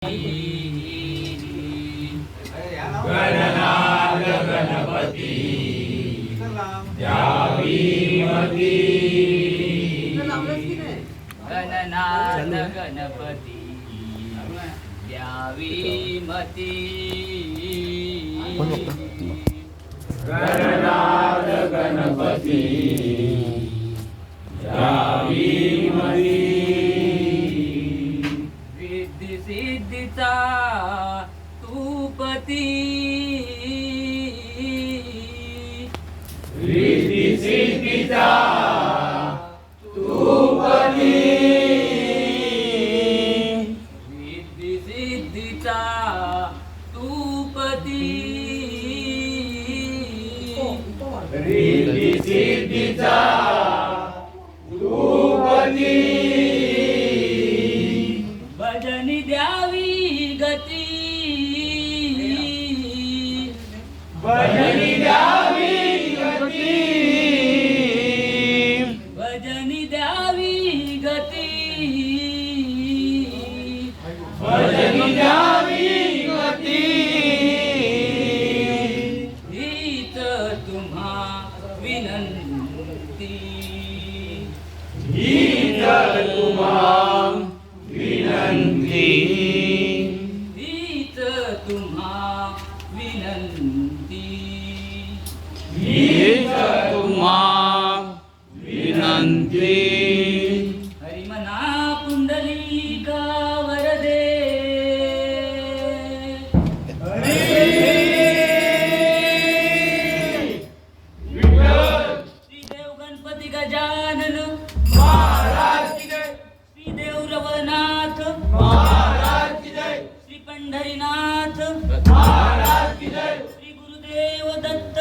गणनाथ गणपती द्यावी मती. गणनाथ गणपती द्यावी मती. गणनाथ गणपती द्यावी मती. रिद्धी सिद्धीचा तूपती. रिद्धी सिद्धीचा तूपती. रिद्धी सिद्धीचा तूपती. रिद्धी सिद्धीचा तूपती. भजनी द्यावी गती. भजनी द्यावी गती. भजनी द्यावी गती. भजनी द्यावी गती. हीच तुम्हा विनंती. हीच तुम्हा विनंती. हीच तुम्हा विनंती. हीच तुम्हा विनंती. हरिमना पुंडलिका वरदे. श्रीदेव गणपती गजानन महाराज की जय. श्रीदेव रवनाथ महाराज की जय. श्री पंढरीनाथ महाराज की जय. श्री गुरुदेव दत्त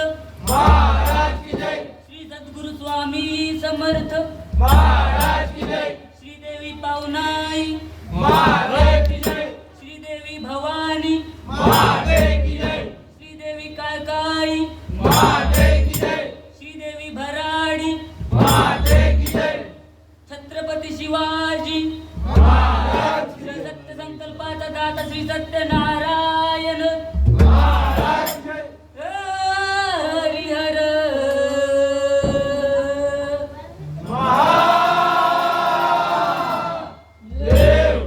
महाराज की जय. श्री सद्गुरु स्वामी समर्थ महाराज की जय. श्रीदेवी पावनाई महादेव की जय. श्रीदेवी भवानी महादेव की जय. श्रीदेवी काळकाई महादेव की जय. श्रीदेवी भराडी महादेव की जय. छत्रपती शिवाजी महाराज की श्री सत्य संकल्पाचा दाता श्री सत्यनारायण महाराज की जय. हरिहर महादेव.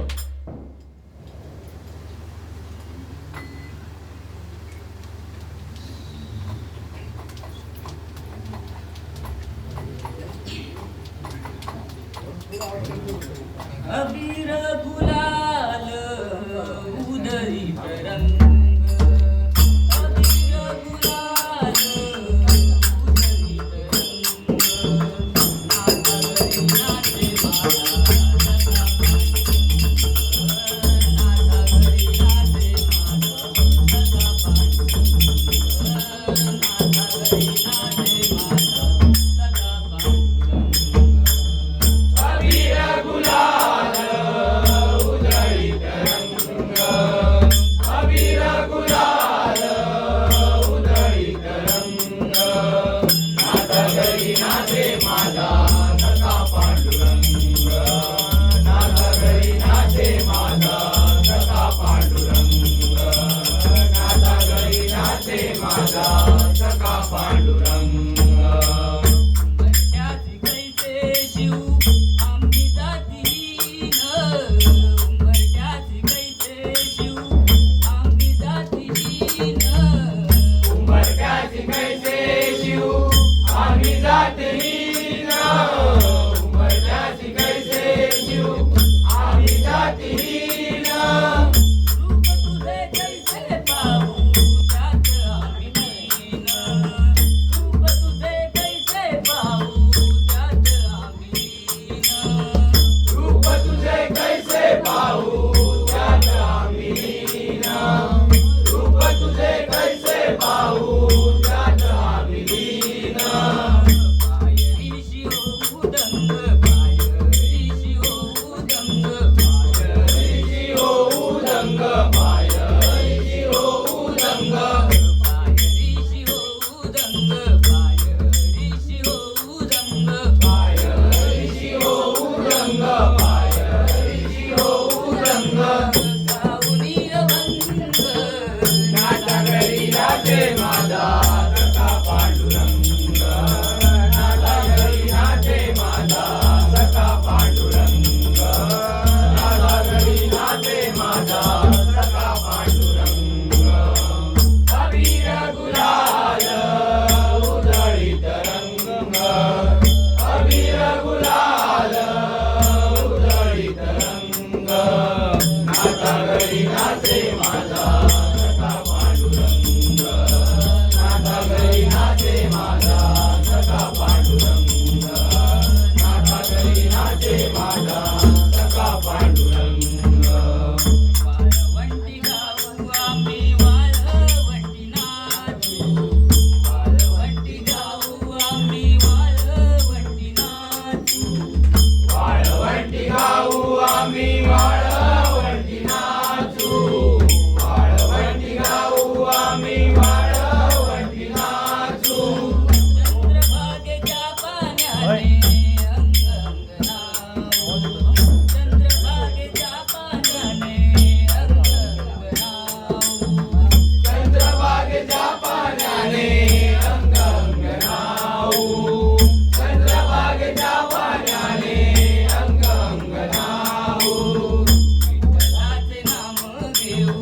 अबीर गुलाल उधळीत रंग. अबीर गुलाल उधळीत रंग. नाथा घरी नाचे माझा सखा पांडुरंग. नाथा घरी नाचे माझा सखा पांडुरंग. नाथा घरी नाचे माझा सखा पांडुरंग. अबीर गुलाल उधळीत रंग. अबीर गुलाल उधळीत रंग. नाथा घरी नाचे माझा सखा पांडुरंग. नाथा घरी नाचे माझा सखा पांडुरंग. नाथा घरी नाचे माझा सखा पांडुरंग. उंबरठ्याची कैसे शिव आम्ही जातीन. उंबरठ्याची कैसे शिव आम्ही जातीन. उंबरठ्याची कैसे शिव आम्ही जातीन. उंबरठ्याची कैसे शिव आम्ही जातीन. रूप तुझे कैसे पाहू त्यात आम्ही लीन. घरी नाचे माझा सखा पांडुरंग नाथा घरी नाचे माझा सखा पांडुरंग नाथा घरी नाचे माझा सखा पांडुरंग वाळवंटी गाऊ आम्ही वाळवंटी नाचू वाळवंटी गाऊ आम्ही वाळवंटी नाचू वाळवंटी गाऊ आम्ही वाळवंटी नाचू वाळवंटी गाऊ आम्ही वाळवंटी नाचू चंद्रभागेच्या पाण्याने अंग अंग नाव चंद्रभागेच्या पाण्याने अंग अंग नाव चंद्रभागेच्या पाण्याने अंग अंग नाऊ चंद्रभागेच्या पाण्याने अंग अंग नाऊ विठ्ठलाचे नाम घेऊ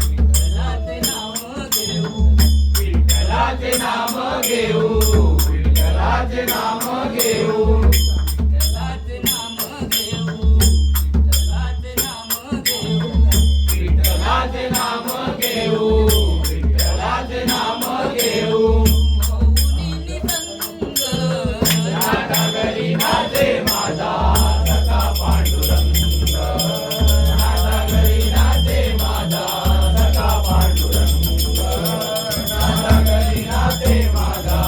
विठ्ठलाचे नाम घेऊ विठ्ठलाचे नाम घेऊ विठ्ठलाचे नाम घेऊ विठ्ठलाचे नाम घेऊ विठ्ठलाचे नाम घेऊ विठ्ठलाचे नाम घेऊ विठ्ठलाचे नाम घेऊ मौनी संग नाथा घरी नाचे माझा सखा पांडुरंग नाथा घरी नाचे माझा सखा पांडुरंग नाथा घरी नाचे माझा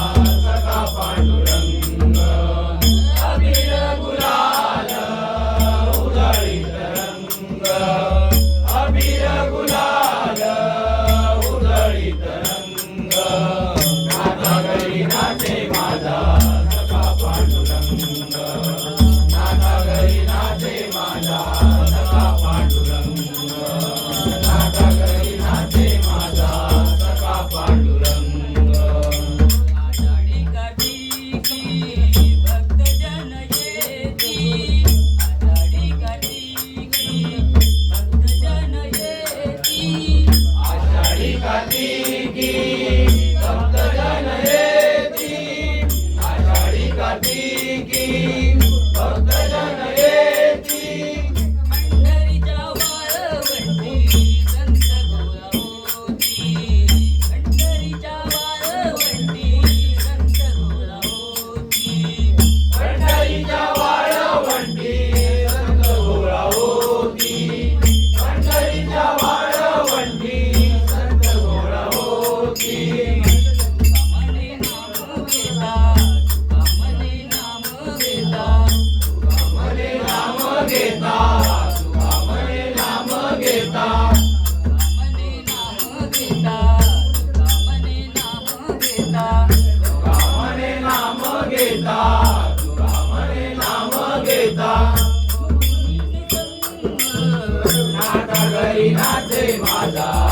सखा पांडुरंग अबीर गुलाल उधळीत रंग अबीर गुलाल उधळीत रंग नाथा घरी नाचे माझा सखा पांडुरंग नाथा घरी नाचे माझा सखा पांडुरंग नाथा घरी नाचे माझा सखा पांडुरंग आषाढी कार्तिकी भक्तजन येती आषाढी कार्तिकी भक्तजन येती आषाढी कार्तिकी भक्तजन येती आषाढी कार्तिकी भक्तजन येती पंढरीच्या वाळवंटी संत गोळा होती पंढरीच्या वाळवंटी संत गोळा होती पंढरीच्या वाळवंटी संत गोळा होती पंढरीच्या वाळवंटी संत गोळा होती तुकामने नाम घेता तुकामने नाम घेता तुकामने नाम घेता तुकामने नाम घेता तुकामने नाम घेता तुकामने नाम घेता तुकामने नाम घेता तुकामने नाम घेता मौनी संग नाथा घरी नाचे माझा